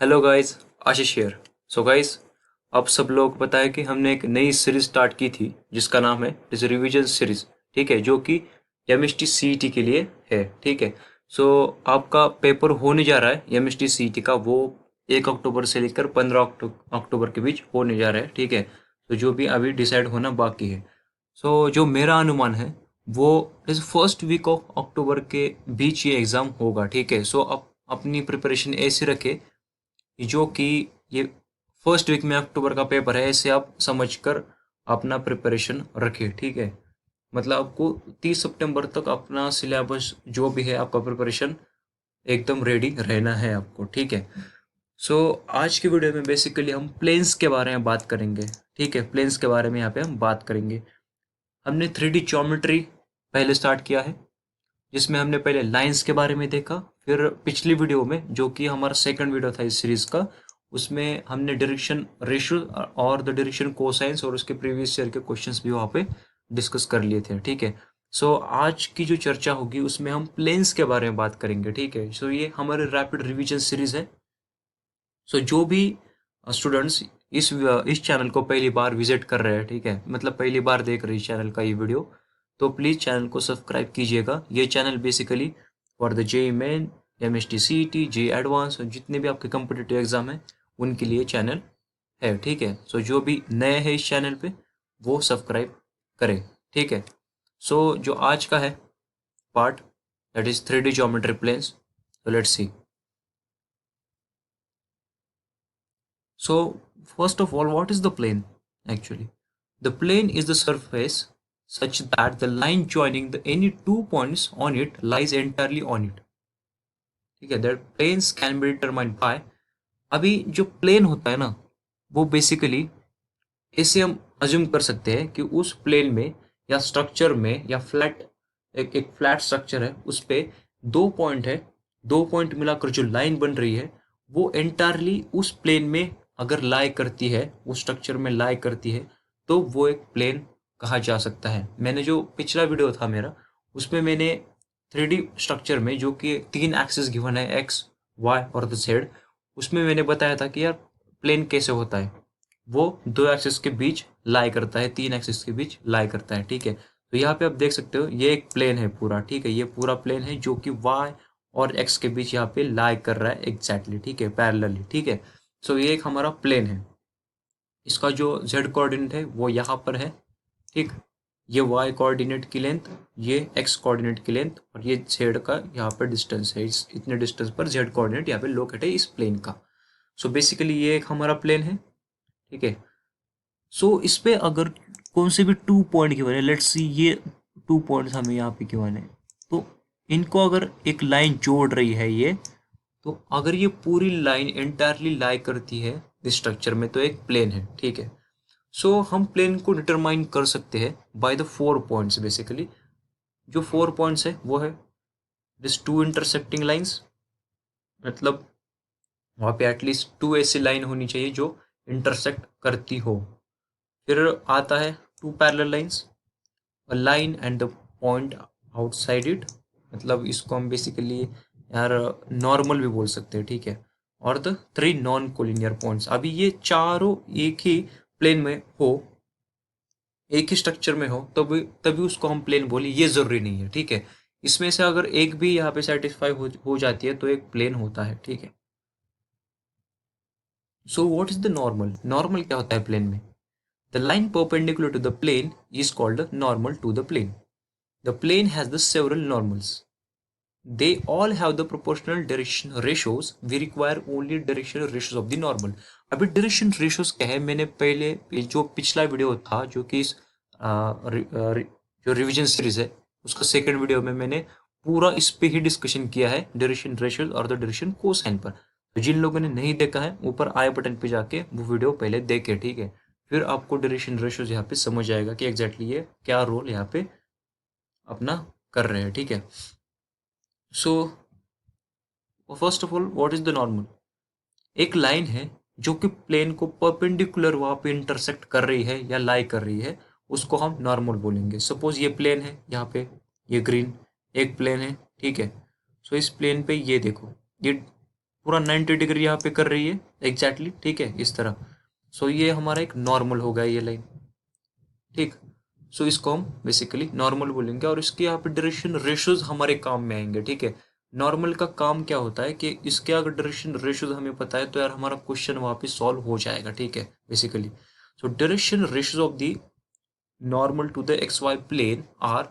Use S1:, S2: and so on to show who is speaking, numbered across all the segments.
S1: Hello guys, Ashish here. So guys, आप सब लोग पता है कि हमने एक नई सीरीज स्टार्ट की थी जिसका नाम है इस रिवीजन सीरीज। ठीक है, जो कि एमएसटी सीईटी के लिए है। ठीक है। सो आपका पेपर होने जा रहा है एमएसटी सीईटी का, वो 1 अक्टूबर से लेकर 15 अक्टूबर के बीच होने जा रहा है। ठीक है। तो जो भी अभी डिसाइड होना बाकी है। सो जो मेरा अनुमान है वो इस फर्स्ट वीक ऑफ अक्टूबर के बीच ये एग्ज़ाम होगा। ठीक है। सो आप अपनी प्रिपरेशन ऐसी रखें जो कि ये फर्स्ट वीक में अक्टूबर का पेपर है, ऐसे आप समझकर अपना प्रिपरेशन रखें। ठीक है। मतलब आपको 30 सितंबर तक अपना सिलेबस जो भी है आपका प्रिपरेशन एकदम रेडी रहना है आपको। ठीक है। सो आज की वीडियो में बेसिकली हम प्लेन्स के बारे में बात करेंगे। ठीक है, प्लेन्स के बारे में यहाँ पे हम बात करेंगे। हमने 3D ज्योमेट्री पहले स्टार्ट किया है, जिसमें हमने पहले लाइंस के बारे में देखा। फिर पिछली वीडियो में, जो कि हमारा सेकंड वीडियो था इस सीरीज का, उसमें हमने डायरेक्शन रेशियो और द डायरेक्शन कोसाइंस और उसके प्रीवियस ईयर के क्वेश्चंस भी वहाँ पे डिस्कस कर लिए थे। ठीक है। सो आज की जो चर्चा होगी उसमें हम प्लेन्स के बारे में बात करेंगे। ठीक है। सो ये हमारे रैपिड रिवीजन सीरीज है। सो जो भी स्टूडेंट्स इस चैनल को पहली बार विजिट कर रहे हैं, ठीक है, मतलब पहली बार देख रहे हैं इस चैनल का ये वीडियो, तो प्लीज़ चैनल को सब्सक्राइब कीजिएगा। ये channel basically for the JEE Main, M S T C E T, JEE advance और जितने भी आपके कम्पिटिटिव एग्जाम है उनके लिए चैनल है। ठीक है। सो जो भी नए हैं इस चैनल पे वो सब्सक्राइब करें। ठीक है। सो जो आज का है part, that is 3D geometry planes. तो let's see. So, first of all, what is the plane actually? The plane is the surface such that the line joining any 2 points on it lies entirely on it. ठीक है, that planes can be determined by। अभी जो plane होता है ना, वो basically ऐसे हम अज्यूम कर सकते हैं कि उस प्लेन में या स्ट्रक्चर में या फ्लैट, एक एक फ्लैट स्ट्रक्चर है, उस पे 2 पॉइंट है। 2 पॉइंट मिलाकर जो लाइन बन रही है वो एंटायरली उस प्लेन में अगर लाई करती है, उस स्ट्रक्चर में लाई करती है, तो वो एक प्लेन कहा जा सकता है। मैंने जो पिछला वीडियो था मेरा, उसमें मैंने 3D स्ट्रक्चर में जो कि 3 एक्सिस गिवन है, एक्स, वाई और द जेड, उसमें मैंने बताया था कि यार प्लेन कैसे होता है। वो 2 एक्सिस के बीच लाई करता है, 3 एक्सिस के बीच लाई करता है। ठीक है। तो यहाँ पे आप देख सकते हो ये एक प्लेन है पूरा। ठीक है, ये पूरा प्लेन है जो कि वाई और एक्स के बीच यहाँ पे लाई कर रहा है एग्जैक्टली। ठीक है, पैरेलली। ठीक है। सो ये एक हमारा प्लेन है। इसका जो जेड कोऑर्डिनेट है वो यहाँ पर है। ठीक। ये वाई कोऑर्डिनेट की लेंथ, ये एक्स कोऑर्डिनेट की लेंथ और ये जेड का यहाँ पर डिस्टेंस है। इस इतने डिस्टेंस पर जेड कोऑर्डिनेट यहाँ पे लोकेट है इस प्लेन का। सो बेसिकली ये एक हमारा प्लेन है। ठीक है। सो इस पे अगर कौन से भी 2 पॉइंट गिवन है, लेट्स सी ये 2 पॉइंट्स हमें यहाँ पे गिवन है, तो इनको अगर एक लाइन जोड़ रही है ये, तो अगर ये पूरी लाइन एंटायरली लाई करती है इस स्ट्रक्चर में, तो एक प्लेन है। ठीक है। सो हम प्लेन को डिटरमाइन कर सकते हैं बाय द 4 पॉइंट्स बेसिकली। जो 4 पॉइंट्स है वो है दिस 2 इंटरसेक्टिंग लाइंस, मतलब वहाँ पे एटलीस्ट 2 ऐसी लाइन होनी चाहिए जो इंटरसेक्ट करती हो। फिर आता है 2 parallel lines, a line and the point outside it, मतलब इसको हम बेसिकली यार नॉर्मल भी बोल सकते हैं। ठीक है। और द 3 नॉन कोलिनियर पॉइंट्स। अभी ये चारों एक ही प्लेन में हो, एक ही स्ट्रक्चर में हो, तभी तभी उसको हम प्लेन बोले, ये जरूरी नहीं है। ठीक है। इसमें से अगर एक भी यहाँ पे सेटिस्फाई हो जाती है तो एक प्लेन होता है। ठीक है। So what is the normal? Normal क्या होता है प्लेन में? The line perpendicular to the plane is called the normal to the plane. The plane has the several normals. They all have the proportional direction ratios. We require only direction ratios of the normal. अभी direction ratios क्या है, मैंने पहले जो पिछला video था, जो कि जो रिवीजन सीरीज है उसका सेकंड वीडियो में मैंने पूरा इस पे ही डिस्कशन किया है, डायरेक्शन रेशियोज और द डायरेक्शन कोसाइन पर। तो जिन लोगों ने नहीं देखा है, ऊपर आई बटन पे जाके वो वीडियो पहले देखे। ठीक है। फिर आपको डायरेक्शन रेशियोज यहाँ पे समझ आएगा कि एग्जैक्टली ये क्या रोल यहाँ पे अपना कर रहे हैं। ठीक है। So first of all, what is the normal? एक लाइन है जो कि प्लेन को परपेंडिकुलर वहां पे इंटरसेक्ट कर रही है या लाई कर रही है, उसको हम नॉर्मल बोलेंगे। सपोज ये प्लेन है, यहाँ पे ये ग्रीन एक प्लेन है। ठीक है। सो इस प्लेन पे ये देखो, ये पूरा 90 डिग्री यहाँ पे कर रही है एग्जैक्टली, ठीक है, इस तरह। सो ये हमारा एक नॉर्मल होगा ये लाइन, ठीक। सो इसको हम बेसिकली नॉर्मल बोलेंगे, और इसके यहाँ पे डायरेक्शन रेशियोज हमारे काम में आएंगे, ठीक है। नॉर्मल का काम क्या होता है कि इसके अगर डायरेक्शन रेशियोज हमें पता है तो यार हमारा क्वेश्चन वहाँ पे सॉल्व हो जाएगा, ठीक है, basically. So direction ratios of the normal to the X Y plane are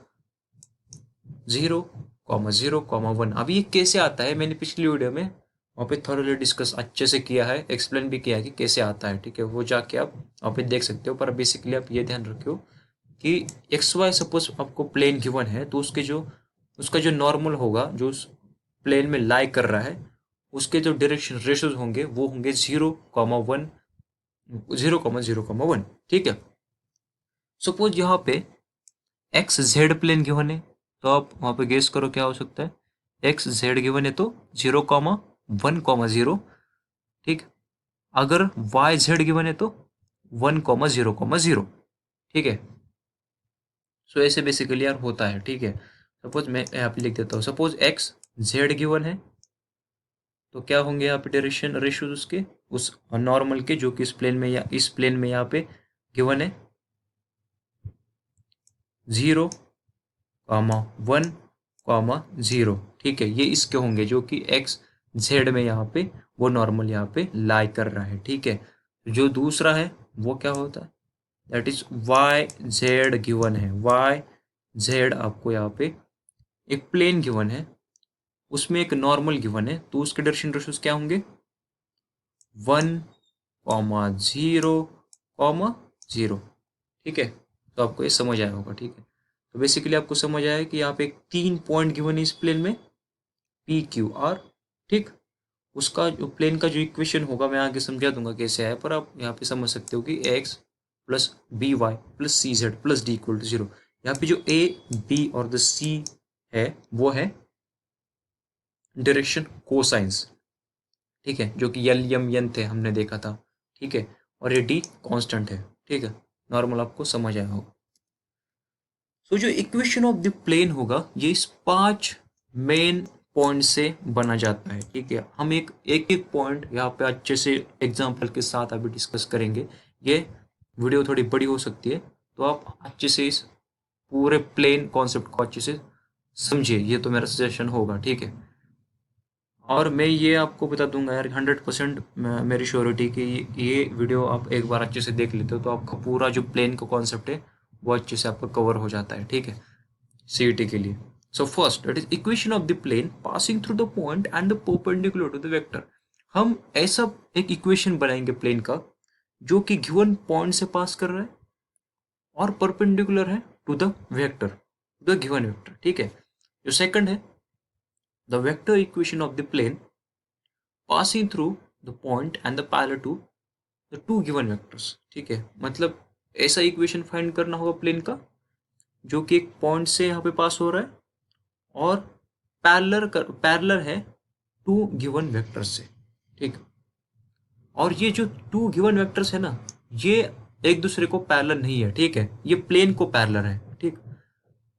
S1: 0,0,1। अभी ये कैसे आता है, मैंने पिछली वीडियो में वहाँ पे थोड़ा डिस्कस अच्छे से किया है, एक्सप्लेन भी किया है कि कैसे आता है, ठीक है, वो जाके आप वहाँ पे देख सकते हो। पर बेसिकली आप ये ध्यान रखियो कि एक्स वाई सपोज आपको प्लेन गिवन है, तो उसका जो नॉर्मल होगा, जो उस प्लेन में लाई कर रहा है, उसके जो डायरेक्शन रेशियोज होंगे वो होंगे 0,1, 0,0,1, ठीक है। सपोज यहाँ पे एक्स जेड प्लेन गिवन है, तो आप वहाँ पे गेस करो क्या हो सकता है। एक्स जेड गिवन है तो 0,1,0, ठीक। अगर वाई जेड गिवन है तो 1,0,0, ठीक है। सो ऐसे बेसिकली यार होता है, ठीक है। सपोज मैं यहाँ पे लिख देता हूँ, सपोज एक्स जेड गिवन है, तो क्या होंगे यहाँ पे डायरेक्शन रेशियोज उसके, उस नॉर्मल के, जो कि इस प्लेन में या इस प्लेन में यहाँ पे गिवन है 0,1,0, ठीक है। ये इसके होंगे जो कि एक्स जेड में यहाँ पे वो नॉर्मल यहाँ पे लाई कर रहा है, ठीक है। जो दूसरा है वो क्या होता है, that is Y Z given है। वाई जेड आपको यहाँ पे एक प्लेन गिवन है, उसमें एक नॉर्मल गिवन है, तो उसके डायरेक्शन रेशियोज क्या होंगे 1,0,0, ठीक है। तो आपको ये समझ आया होगा, ठीक है। तो बेसिकली आपको समझ आया कि यहाँ पे 3 पॉइंट गिवन है इस प्लेन में, पी क्यू आर, ठीक। उसका जो प्लेन का जो इक्वेशन होगा मैं आगे समझा दूंगा कैसे आया, पर आप यहाँ पे समझ सकते हो कि X plus B Y plus C Z plus D equal to 0। यहाँ पे जो ए बी और द सी है वो है डायरेक्शन कोसाइंस, ठीक है, जो कि यल यम यन थे हमने देखा था, ठीक है। और ये डी कांस्टेंट है, ठीक है। नॉर्मल आपको समझ आया होगा। सो जो इक्वेशन ऑफ द प्लेन होगा ये इस 5 मेन पॉइंट से बना जाता है, ठीक है। हम एक एक पॉइंट यहाँ पे अच्छे से एग्जांपल के साथ अभी डिस्कस करेंगे। ये वीडियो थोड़ी बड़ी हो सकती है, तो आप अच्छे से इस पूरे प्लेन कॉन्सेप्ट को अच्छे से समझिए, ये तो मेरा सजेशन होगा, ठीक है। और मैं ये आपको बता दूंगा यार 100% मेरी श्योरिटी कि ये वीडियो आप एक बार अच्छे से देख लेते हो तो आपका पूरा जो प्लेन का कॉन्सेप्ट है वो अच्छे से आपका कवर हो जाता है, ठीक है, सीईटी के लिए। So first that is equation of the plane passing through the point and the perpendicular to the vector. हम ऐसा एक इक्वेशन बनाएंगे प्लेन का जो कि गिवन पॉइंट से पास कर रहा है और परपेंडिकुलर है to the vector, the given vector, ठीक है। जो सेकंड है the vector equation of the plane passing through the point and the parallel to the two given vectors, ठीक है। मतलब ऐसा इक्वेशन फाइंड करना होगा प्लेन का जो कि एक पॉइंट से यहाँ पे पास हो रहा है और पैरेलल है टू गिवन वेक्टर्स से, ठीक। और ये जो टू गिवन वेक्टर्स है ना, ये एक दूसरे को पैरेलल नहीं है, ठीक है, ये प्लेन को पैरेलल है, ठीक।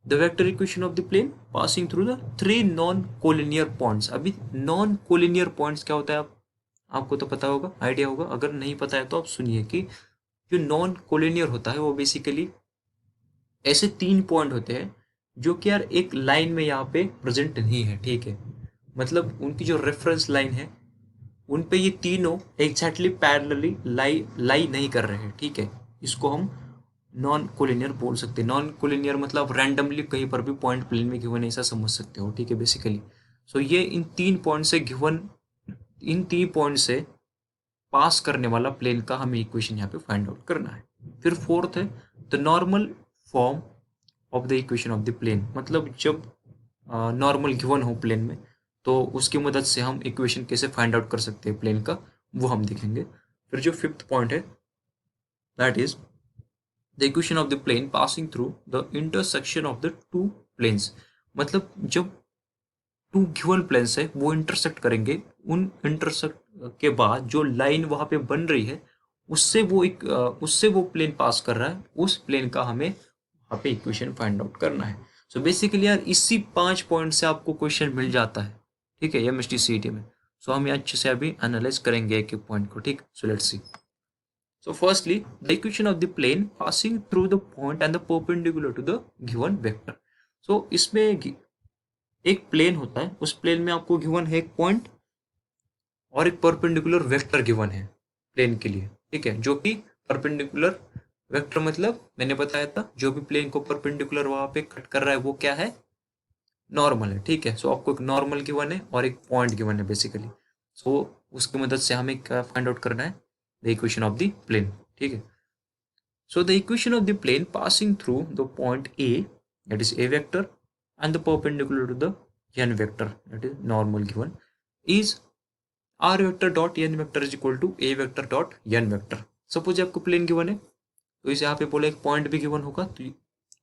S1: The vector equation of the plane passing through the 3 non collinear points. अभी नॉन कोलिनियर पॉइंट्स क्या होता है, आपको तो पता होगा, आइडिया होगा। अगर नहीं पता है तो आप सुनिए कि जो नॉन कोलिनियर होता है वो बेसिकली ऐसे 3 पॉइंट होते हैं जो कि यार एक लाइन में यहाँ पे प्रेजेंट नहीं है, ठीक है। मतलब उनकी जो रेफरेंस लाइन है उन पे ये तीनों एग्जैक्टली पैरेलली लाई लाई नहीं कर रहे हैं, ठीक है। इसको हम नॉन कोलिनियर बोल सकते हैं। नॉन कोलिनियर मतलब रैंडमली कहीं पर भी पॉइंट प्लेन में गिवन ऐसा समझ सकते हो, ठीक है, बेसिकली। सो ये इन 3 पॉइंट से गिवन, इन 3 पॉइंट से पास करने वाला प्लेन का हमें इक्वेशन यहाँ पे फाइंड आउट करना है। फिर फोर्थ है the normal form of the equation of the plane. मतलब जब नॉर्मल गिवन हो प्लेन में तो उसकी मदद से हम इक्वेशन कैसे फाइंड आउट कर सकते हैं प्लेन का, वो हम देखेंगे। फिर जो फिफ्थ पॉइंट है that is the equation of the plane passing through the intersection of the two planes. मतलब जब टू गिवन प्लेन्स है वो इंटरसेक्ट करेंगे, उन इंटरसेक्ट के बाद जो लाइन वहां पे बन रही है उससे वो प्लेन पास कर रहा है, उस प्लेन का हमें वहां पे इक्वेशन फाइंड आउट करना है। सो बेसिकली यार इसी 5 पॉइंट से आपको क्वेश्चन मिल जाता है, ठीक है, एमएसटी सीईटी में। सो हम अच्छे से अभी एनालाइज करेंगे एक एक पॉइंट को, ठीक। So let's see. So firstly, the equation of the plane passing through the point and the perpendicular to the given vector. So इसमें एक प्लेन होता है, उस प्लेन में आपको गिवन है एक पॉइंट और एक परपेंडिकुलर वेक्टर गिवन है प्लेन के लिए, ठीक है। जो कि परपेंडिकुलर वेक्टर मतलब मैंने बताया था, जो भी प्लेन को परपेंडिकुलर वहां पे कट कर रहा है वो क्या है, नॉर्मल है, ठीक है। सो आपको एक नॉर्मल गिवन है और एक पॉइंट गिवन है बेसिकली। सो उसकी मदद से हमें क्या फाइंड आउट करना है, the equation of the plane, ठीक है। So the equation of the plane passing through the point A, that is A vector, and the perpendicular to the n vector, that is normal given, is r vector dot n vector is equal to a vector dot n vector. Suppose आपको plane given है, तो इसे यहाँ पे बोले एक point भी given होगा, तो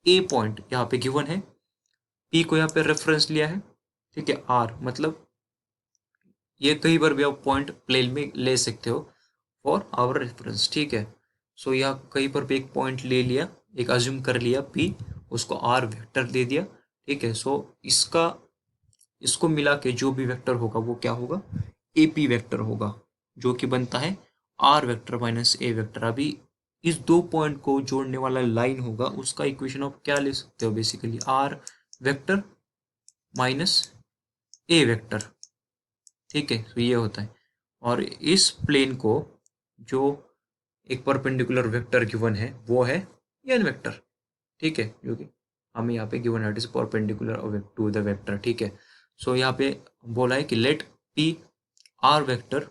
S1: ए पॉइंट यहाँ पे गिवन है, पी को यहाँ पे रेफरेंस लिया है, ठीक है। आर मतलब ये कहीं पर भी आप पॉइंट प्लेन में ले सकते हो फॉर आवर रेफरेंस, ठीक है। सो यहाँ कहीं पर भी एक पॉइंट ले लिया, एक अज्यूम कर लिया पी, उसको आर वेक्टर दे दिया, ठीक है। सो इसको मिला के जो भी वेक्टर होगा वो क्या होगा, ए पी वेक्टर होगा, जो कि बनता है R vector minus A vector. अभी इस दो पॉइंट को जोड़ने वाला लाइन होगा, उसका इक्वेशन आप क्या ले सकते हो, basically R vector minus A vector, ठीक है। तो ये होता है, और इस प्लेन को जो एक परपेंडिकुलर वेक्टर गिवन है वो है एन वेक्टर, ठीक है, जो कि हमें यहाँ पे गिवन है, it is perpendicular to the vector, ठीक है। सो यहाँ पे बोला है कि let P R vector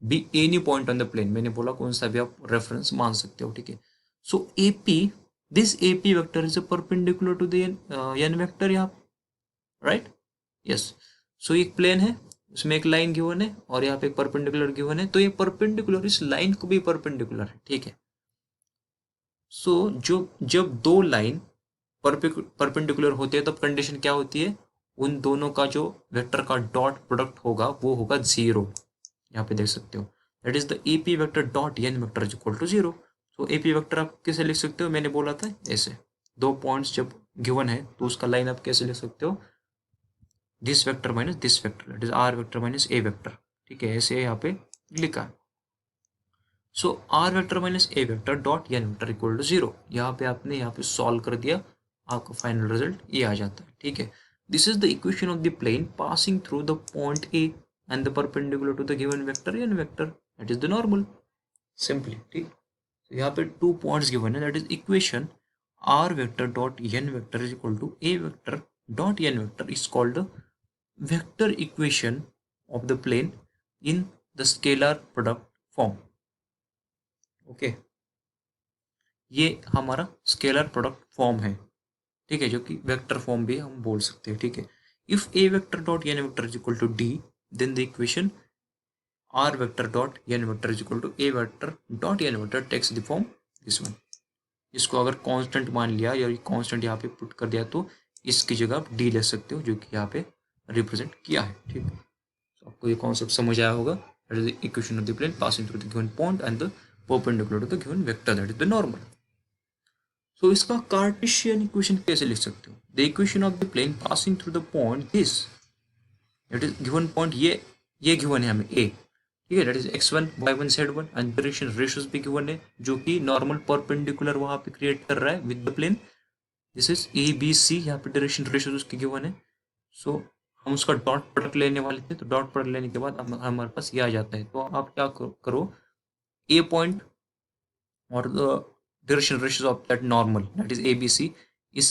S1: be any point on the plane, मैंने बोला कौन सा भी आप रेफरेंस मान सकते हो, ठीक है। So A P, this A P vector is a perpendicular to the N vector यहाँ, राइट, यस। सो एक प्लेन है, उसमें एक लाइन गिवन है और यहाँ पे एक परपेंडिकुलर गिवन है, तो ये परपेंडिकुलर इस लाइन को भी परपेंडिकुलर है, ठीक है। सो जब दो लाइन परपेंडिकुलर होते हैं तब कंडीशन क्या होती है, उन दोनों का जो वेक्टर का डॉट प्रोडक्ट होगा वो होगा जीरो, यहाँ पे देख सकते हो, that is the AP vector dot N vector is equal to zero. So AP vector आप कैसे लिख सकते हो, मैंने बोला था ऐसे, दो पॉइंट्स जब गिवन है तो उसका लाइन आप कैसे लिख सकते हो, this vector minus this vector, that is are vector minus A vector, ठीक है, ऐसे यहाँ पे लिखा है। So R vector minus A vector dot N vector equal to zero, यहाँ पे आपने यहाँ पे सॉल्व कर दिया, आपका फाइनल रिजल्ट ये आ जाता है, ठीक है। This is the equation of the plane passing through the point A and the perpendicular to the given vector N vector, that is the normal, simply, ठीक। तो यहाँ पे टू पॉइंट्स गिवन है, that is equation R vector dot N vector is equal to A vector dot N vector is called the vector equation of the plane in the scalar product form, okay. ये हमारा scalar product form है, ठीक है, जो कि vector form भी हम बोल सकते हैं, ठीक है। If A vector dot N vector is equal to D, then the equation R vector dot N vector is equal to A vector dot N vector takes the form this one. इसको अगर constant मान लिया या constant यहाँ पे put कर दिया तो इसकी जगह आप डी ले सकते हो, जो कि यहाँ पे रिप्रेजेंट किया है, ठीक है। तो आपको ये कॉन्सेप्ट समझ आया होगा, that is the equation of the plane passing through the given point and the perpendicular to the given vector, that is the normal. So इसका कार्टेशियन इक्वेशन कैसे लिख सकते हो, the equation of the plane passing through the point this, that is given point ये given है हमें A, ठीक है, that is x1 y1 z1 and direction ratios भी गिवन है, जो कि नॉर्मल परपेंडिकुलर वहां पे क्रिएट कर रहा है with the plane, this is A B C, यहाँ पे डायरेक्शन रेशियोज उसकी गिवन है। सो हम उसका डॉट प्रोडक्ट लेने वाले थे, तो डॉट प्रोडक्ट लेने के बाद हमारे पास ये आ जाता है, तो आप क्या करो, ए पॉइंट और direction ratios of that normal, that is A B C, इस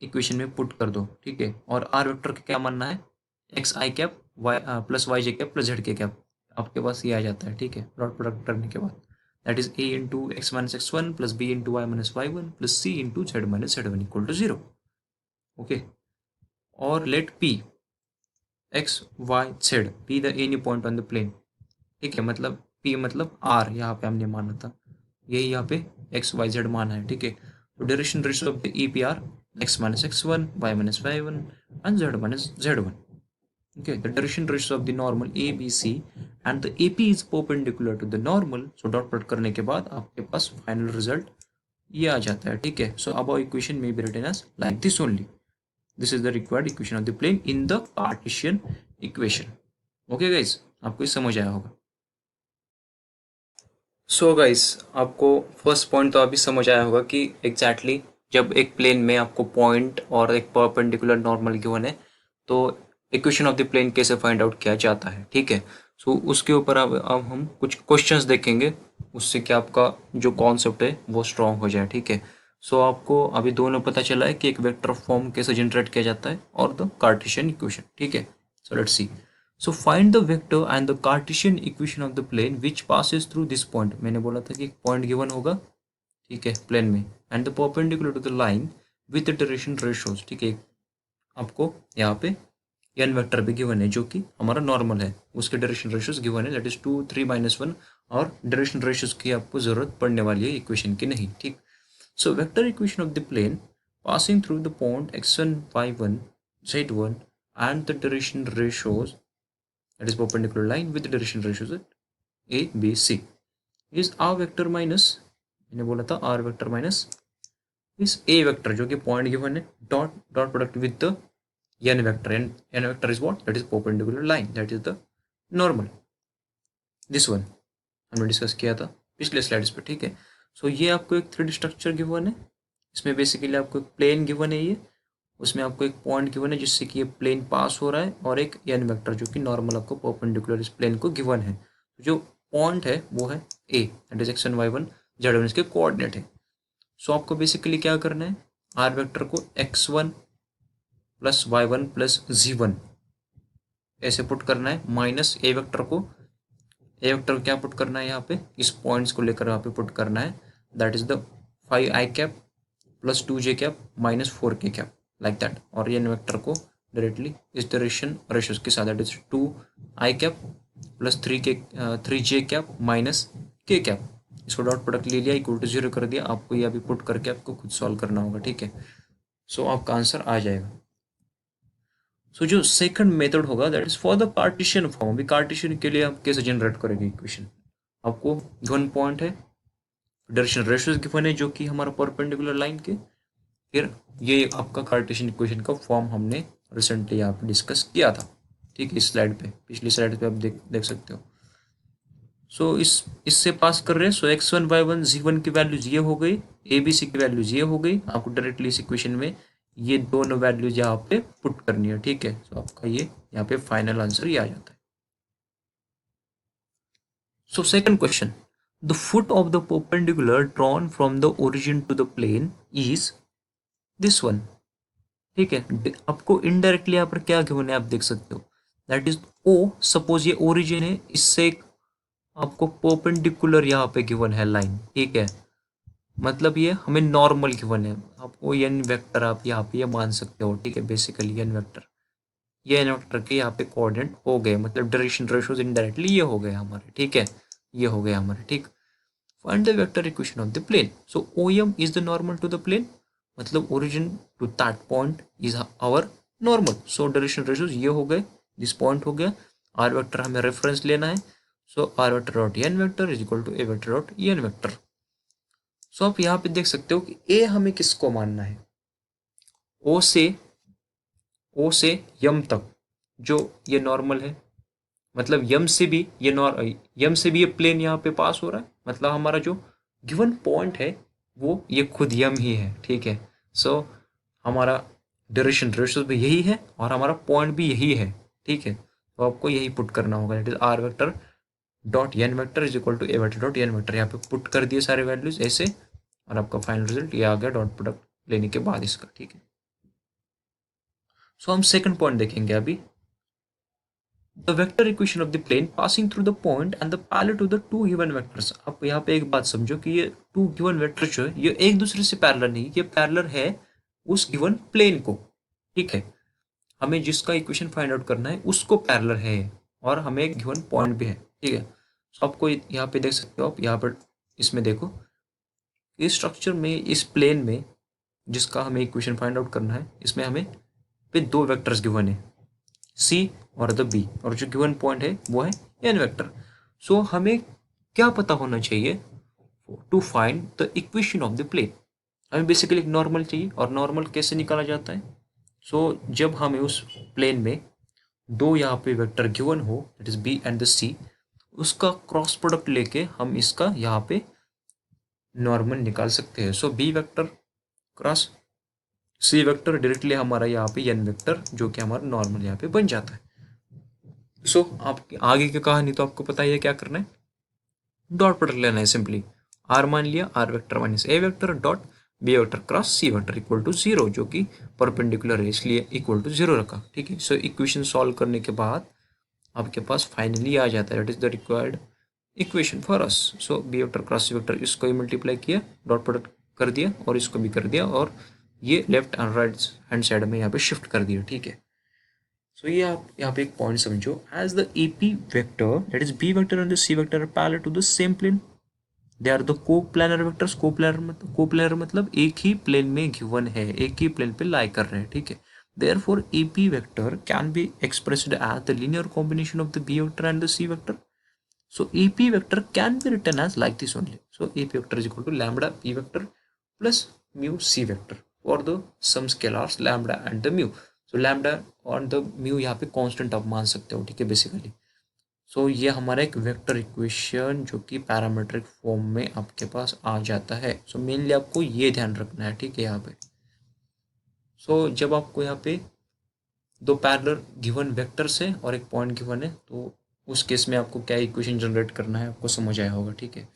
S1: इक्वेशन में पुट कर दो, ठीक है। और आर वेक्टर का क्या मानना है, एक्स आई कैप वाई प्लस वाई जे कैप प्लस जेड के कैप, आपके पास ये आ जाता है, ठीक है, डॉट प्रोडक्ट करने के बाद, that is A into X minus X one plus B into Y minus Y one plus C into Z minus Z one equal to zero, okay. और let P X Y Z be the any point on the plane, ठीक है, मतलब P मतलब are यहाँ पे हमने माना था, यही यहाँ पे एक्स वाई जेड माना है, ठीक है। तो direction ratio of the E P R X minus X one Y minus Y one and Z minus Z one, okay, the direction ratios of the normal a b c and the ap is perpendicular to the normal, so dot product करने के बाद आपके पास final result ये आ जाता है, ठीक है। सो above equation may be written as like this only, this is the required equation of the plane in the Cartesian equation, okay guys। आपको ये समझ आया होगा। सो गाइस, आपको फर्स्ट पॉइंट तो अभी समझ आया होगा कि एग्जैक्टली जब एक प्लेन में आपको पॉइंट और एक परपेंडिकुलर नॉर्मल गिवन है तो इक्वेशन ऑफ द प्लेन कैसे फाइंड आउट किया जाता है, ठीक है। सो उसके ऊपर अब हम कुछ क्वेश्चंस देखेंगे, उससे कि आपका जो कॉन्सेप्ट है वो स्ट्रॉन्ग हो जाए, ठीक है। सो आपको अभी दोनों पता चला है कि एक वेक्टर फॉर्म कैसे जनरेट किया जाता है और द कार्टेशियन इक्वेशन, ठीक है। So let's see. So find the vector and the Cartesian equation of the plane which passes through this point। मैंने बोला था कि एक पॉइंट गिवन होगा, ठीक है, प्लेन में, and the perpendicular to the line with the direction ratios, ठीक है। आपको यहाँ पे एन वेक्टर भी गिवन है जो कि हमारा नॉर्मल है, उसके डायरेक्शन रेशियोज गिवन है, दैट इज 2 3 -1, और डायरेक्शन रेशियोज की आपको जरूरत पड़ने वाली है इक्वेशन की नहीं, ठीक। So vector equation of the plane passing through the point x1 y1 z1 and the direction ratios, that is perpendicular line with the direction ratios at a b c, is r vector minus, मैंने बोला था r vector minus इस a vector जो कि point given है, dot dot product with the n vector, n vector is what, that is perpendicular line, that is the normal, this one हमने discuss किया था पिछले स्लाइड्स पे, ठीक है। सो ये आपको एक 3D स्ट्रक्चर गिवन है, इसमें बेसिकली आपको एक प्लेन गिवन है, ये उसमें आपको एक पॉइंट गिवन है जिससे कि ये प्लेन पास हो रहा है, और एक एन वेक्टर जो कि नॉर्मल आपको परपेंडिकुलर इस प्लेन को गिवन है। जो पॉइंट है वो है ए, that is x1 y1 z1, इसके कोऑर्डिनेट है। सो आपको बेसिकली क्या करना है, आर वेक्टर को x1 plus y1 plus z1 ऐसे पुट करना है, माइनस ए वेक्टर को, ए वेक्टर क्या पुट करना है यहाँ पे, इस पॉइंट्स को लेकर यहाँ पे पुट करना है, that is the 5i cap plus 2j cap minus 4k cap, like that. और एन वेक्टर को डायरेक्टली इस डायरेक्शन रेशियोज के साथ, that is 2i cap plus 3j cap minus k cap, इसको डॉट प्रोडक्ट ले लिया, इक्वल टू 0 कर दिया। आपको ये अभी पुट करके आपको खुद सॉल्व करना होगा, ठीक है। सो आपका आंसर आ जाएगा। सो जो सेकंड मेथड होगा that is for the Cartesian form. अभी कार्टेशियन के लिए आप कैसे जनरेट करेंगे इक्वेशन, आपको गिवन पॉइंट है, डायरेक्शन रेशियोज गिवन है जो कि हमारा परपेंडिकुलर लाइन के, फिर ये आपका कार्टेशियन इक्वेशन का फॉर्म हमने रिसेंटली यहाँ पे डिस्कस किया था, ठीक है, इस स्लाइड पे, पिछली स्लाइड पे आप देख सकते हो। सो इससे पास कर रहे हैं। सो x1 y1 z1 की वैल्यूज ये हो गई, ए बी सी की वैल्यूज ये हो गई, आपको डायरेक्टली इस इक्वेशन में ये दोनों वैल्यूज यहाँ पे पुट करनी है, ठीक है। सो आपका ये यहाँ पे फाइनल आंसर ये आ जाता है। So second question, the foot of the perpendicular drawn from the origin to the plane is this one, ठीक है। आपको इनडायरेक्टली यहाँ पर क्या गिवन है आप देख सकते हो, दैट इज ओ, सपोज ये ओरिजिन है, इससे आपको परपेंडिकुलर यहाँ पे गिवन है लाइन, ठीक है, मतलब ये हमें नॉर्मल गिवन है, आपको एन वेक्टर आप यहाँ पे ये मान सकते हो, ठीक है। बेसिकली एन वेक्टर, ये एन वेक्टर के यहाँ पे कोऑर्डिनेट हो गए, मतलब डायरेक्शन रेशियोज इनडायरेक्टली ये हो गए हमारे, ठीक है, ये हो गए हमारे, ठीक। Find the vector equation of the plane. So O M is the normal to the plane, मतलब origin to that point is our normal. So direction ratios ये हो गए, दिस पॉइंट हो गया, आर वेक्टर हमें रेफरेंस लेना है, so R vector dot N vector is equal to A vector dot N vector. So आप यहाँ पे देख सकते हो कि ए हमें किसको मानना है, ओ से यम तक जो ये नॉर्मल है, मतलब यम से भी ये प्लेन यहाँ पे पास हो रहा है, मतलब हमारा जो गिवन पॉइंट है वो ये खुद यम ही है, ठीक है। सो हमारा डायरेक्शन रेशियो भी यही है और हमारा पॉइंट भी यही है, ठीक है। तो आपको यही पुट करना होगा, that is are vector dot N vector is equal to A vector dot N vector, यहाँ पे पुट कर दिए सारे वैल्यूज ऐसे, और आपका फाइनल रिजल्ट ये आ गया डॉट प्रोडक्ट लेने के बाद इसका, ठीक है। सो हम सेकंड पॉइंट देखेंगे अभी, the vector equation of the plane passing through the point and the parallel to the two given vectors. आप यहाँ पे एक बात समझो कि ये टू गिवन वेक्टर जो है ये एक दूसरे से पैरेलल नहीं, ये पैरेलल है उस गिवन प्लेन को, ठीक है। हमें जिसका इक्वेशन फाइंड आउट करना है उसको पैरेलल है, और हमें एक गिवन पॉइंट भी है, ठीक है। सो आपको यहाँ पे देख सकते हो, आप यहाँ पर इसमें देखो, इस स्ट्रक्चर में, इस प्लेन में जिसका हमें इक्वेशन फाइंड आउट करना है, इसमें हमें पे दो वेक्टर्स गिवन है, सी और द बी, और जो गिवन पॉइंट है वो है एन वेक्टर। सो हमें क्या पता होना चाहिए to find the equation of the plane, हमें बेसिकली एक नॉर्मल चाहिए, और नॉर्मल कैसे निकाला जाता है। सो जब हमें उस प्लेन में दो यहाँ पे वेक्टर गिवन हो, that is B and the C, उसका क्रॉस प्रोडक्ट लेके हम इसका यहाँ पे नॉर्मल निकाल सकते हैं। सो B vector cross C vector directly हमारा यहाँ पे एन वेक्टर जो कि हमारा नॉर्मल यहाँ पे बन जाता है। सो आप आगे की कहानी तो आपको पता ही है क्या करना है, डॉट प्रोडक्ट लेना है सिंपली। आर मान लिया, R vector minus A vector dot B vector cross C vector equal to zero, जो कि परपेंडिकुलर है इसलिए इक्वल टू जीरो रखा। ठीक है, सो इक्वेशन सॉल्व करने के बाद आपके पास फाइनली आ जाता है, that is the required equation for us. So B vector cross C vector, इसको ही मल्टीप्लाई किया, डॉट प्रोडक्ट कर दिया और इसको भी कर दिया, और ये left and right hand side में यहाँ पे शिफ्ट कर दिया। ठीक है, सो ये आप यहाँ पे एक पॉइंट समझो, as the A P vector that is B vector and the C vector parallel to the same plane, they are the coplanar vectors. Coplanar मतलब एक ही प्लेन में गिवन है, एक ही प्लेन पे लाई कर रहे हैं। ठीक है, therefore AP vector can be expressed as the linear combination of the B vector and the C vector. So AP vector can be written as like this only. So AP vector is equal to lambda P vector plus mu C vector for the some scalars lambda and the mu. So lambda और the mu यहाँ पे constant आप मान सकते हो। ठीक है, basically सो ये हमारा एक वेक्टर इक्वेशन जो कि पैरामीट्रिक फॉर्म में आपके पास आ जाता है। सो मेनली आपको ये ध्यान रखना है। ठीक है, यहाँ पे सो जब आपको यहाँ पे दो पैरेलल गिवन वेक्टर्स है और एक पॉइंट गिवन है, तो उस केस में आपको क्या इक्वेशन जनरेट करना है आपको समझ आया होगा। ठीक है,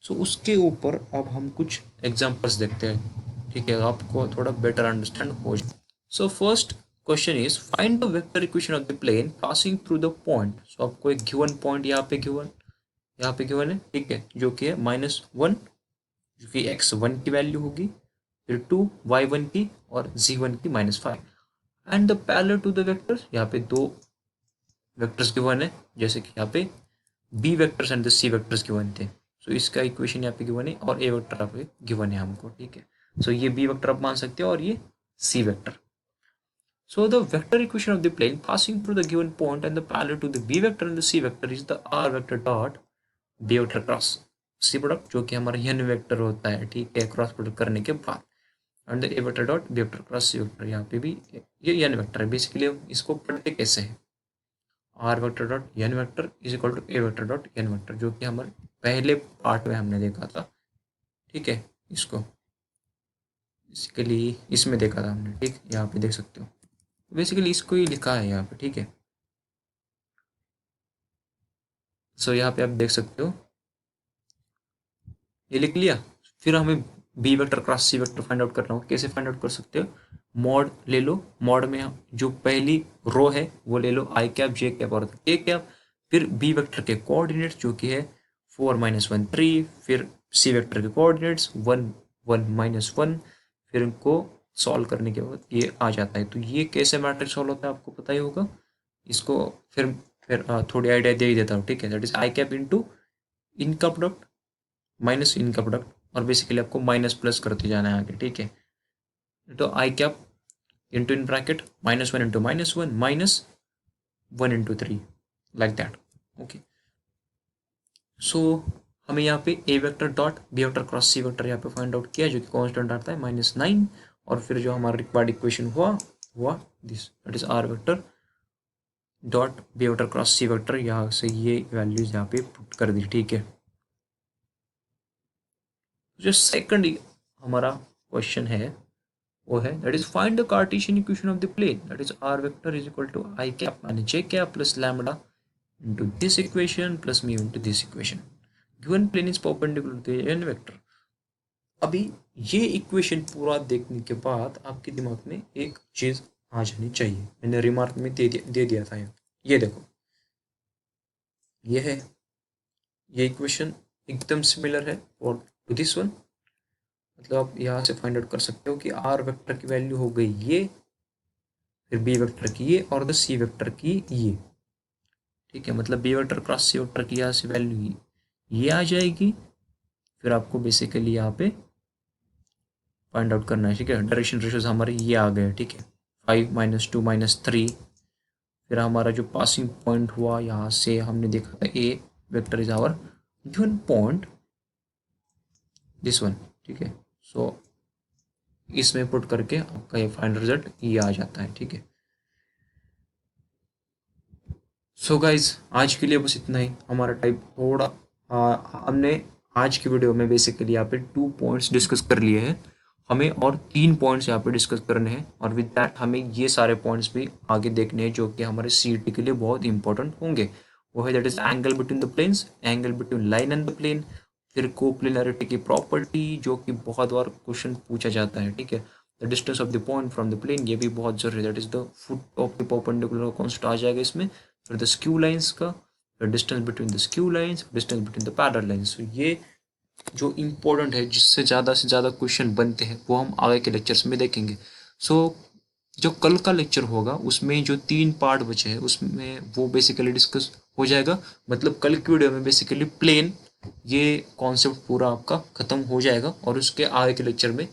S1: सो उसके ऊपर अब हम कुछ एग्जांपल्स देखते हैं। ठीक है, आपको थोड़ा बेटर अंडरस्टैंड हो जाए। So first question is find the vector equation of the plane passing through the point. So आपको एक गिवन पॉइंट यहाँ पे गिवन है। ठीक है, जो कि है -1, जो कि x1 की वैल्यू होगी, फिर 2 y1 की और z1 की -5, and the parallel to the vectors, यहाँ पे दो वेक्टर्स गिवन है, जैसे कि यहाँ पे B vectors and the C vectors given थे। सो इसका इक्वेशन यहाँ पे गिवन है और ए वेक्टर यहाँ पे गिवन है हमको। ठीक है, सो ये बी वेक्टर आप मान सकते हो और ये C vector. So the vector equation of the plane passing through the given point and the parallel to the b vector and the c vector is the r vector dot b vector cross c product, जो कि हमारा n vector होता है। ठीक है, cross product करने के बाद, and the a vector dot b vector cross c vector, यहाँ पे भी ये n वेक्टर है। बेसिकली हम इसको पढ़ते कैसे हैं, r vector dot n vector is equal to a vector dot n vector, जो कि हमारे पहले पार्ट में हमने देखा था। ठीक है, इसको बेसिकली इसमें देखा था हमने। ठीक, यहाँ पे देख सकते हो, बेसिकली इसको ही लिखा है यहाँ पे। ठीक है, सो यहाँ पे आप देख सकते हो, ये लिख लिया। फिर हमें B vector cross C vector find out करना होगा। कैसे फाइंड आउट कर सकते हो, मॉड ले लो, मॉड में जो पहली रो है वो ले लो आई कैप जे कैप और के कैप, फिर बी वेक्टर के कोऑर्डिनेट्स जो कि है 4 -1 3, फिर सी वेक्टर के कोऑर्डिनेट्स 1 1 -1, फिर इनको सॉल्व करने के बाद ये आ जाता है। तो ये कैसे मैट्रिक्स सॉल्व होता है आपको पता ही होगा। इसको फिर थोड़ी आइडिया दे ही देता हूँ। ठीक है, that is I cap into इनका प्रोडक्ट माइनस इनका प्रोडक्ट, और बेसिकली आपको माइनस प्लस करते जाना है आगे। ठीक है, तो I cap into in bracket -1 into -1 -1 into 3 like that. Okay, so हमें यहाँ पे A vector dot B vector cross C vector यहाँ पे फाइंड आउट किया, जो कि कांस्टेंट आता है -9, और फिर जो हमारा रिक्वायर्ड इक्वेशन हुआ this, that is are vector dot B vector cross C vector, यहाँ से ये वैल्यूज यहाँ पे पुट कर दी। ठीक है, जो सेकंड हमारा क्वेश्चन है वो है, that is find the Cartesian equation of the plane, that is are vector is equal to i cap minus j cap plus lambda into this equation plus mu into this equation, given plane is perpendicular to the n vector। अभी ये equation पूरा देखने के बाद आपके दिमाग में एक चीज आ जानी चाहिए, मैंने रिमार्क में दे दिया था। ये देखो, ये है, ये इक्वेशन एकदम सिमिलर है और टू दिस वन, मतलब आप यहाँ से फाइंड आउट कर सकते हो कि आर वेक्टर की वैल्यू हो गई ये, फिर बी वेक्टर की ये, और द सी वेक्टर की ये। ठीक है, मतलब B vector cross C vector की यहाँ से वैल्यू ये आ जाएगी, फिर आपको बेसिकली यहाँ पे फाइंड आउट करना है। ठीक है, डायरेक्शन रेशियोज हमारे ये आ गए। ठीक है, 5 -2 -3, फिर हमारा जो पासिंग पॉइंट हुआ यहाँ से हमने देखा था A vector is our given point this one. ठीक है, सो इसमें पुट करके आपका ये फाइनल रिजल्ट ये आ जाता है। ठीक है, सो गाइज आज के लिए बस इतना ही। हमारा टाइप थोड़ा हमने आज की वीडियो में बेसिकली यहाँ पे 2 पॉइंट्स डिस्कस कर लिए हैं। हमें और 3 पॉइंट्स यहाँ पे डिस्कस करने हैं और विद दैट हमें ये सारे पॉइंट्स भी आगे देखने हैं जो कि हमारे सीईटी के लिए बहुत इंपॉर्टेंट होंगे। वो है that is angle between the planes, angle between line and the plane, फिर कोप्लेनरिटी की प्रॉपर्टी जो कि बहुत बार क्वेश्चन पूछा जाता है, ठीक है। The distance of the point from the plane, ये भी बहुत जरूरी है, that is the foot of the perpendicular concept आ जाएगा इसमें। फिर द स्क्यू लाइंस का, फिर distance between the skew lines, distance between the parallel lines. ये जो इम्पोर्टेंट है, जिससे ज़्यादा क्वेश्चन बनते हैं, वो हम आगे के लेक्चर्स में देखेंगे। सो जो कल का लेक्चर होगा उसमें जो 3 पार्ट बचे हैं उसमें वो बेसिकली डिस्कस हो जाएगा। मतलब कल की वीडियो में बेसिकली प्लेन ये कॉन्सेप्ट पूरा आपका खत्म हो जाएगा और उसके आगे के लेक्चर में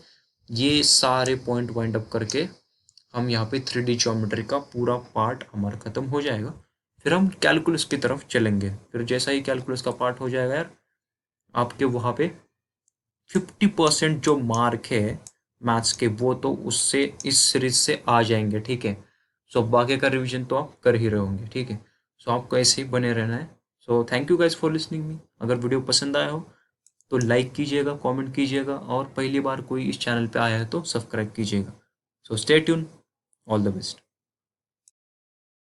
S1: ये सारे पॉइंट वाइंड अप करके हम यहाँ पे 3D ज्योमेट्री का पूरा पार्ट हमारा खत्म हो जाएगा। फिर हम कैलकुलस की तरफ चलेंगे। फिर जैसा ही कैलकुलस का पार्ट हो जाएगा यार, आपके वहाँ पे 50% जो मार्क है मैथ्स के, वो तो उससे इस सीरीज से आ जाएंगे, ठीक है। सो बाकी का रिवीजन तो आप कर ही रहे होंगे, ठीक है। सो आपको ऐसे ही बने रहना है। So thank you guys for listening me. अगर वीडियो पसंद आया हो तो लाइक कीजिएगा, कमेंट कीजिएगा और पहली बार कोई इस चैनल पे आया है तो सब्सक्राइब कीजिएगा। So stay tune, all the best.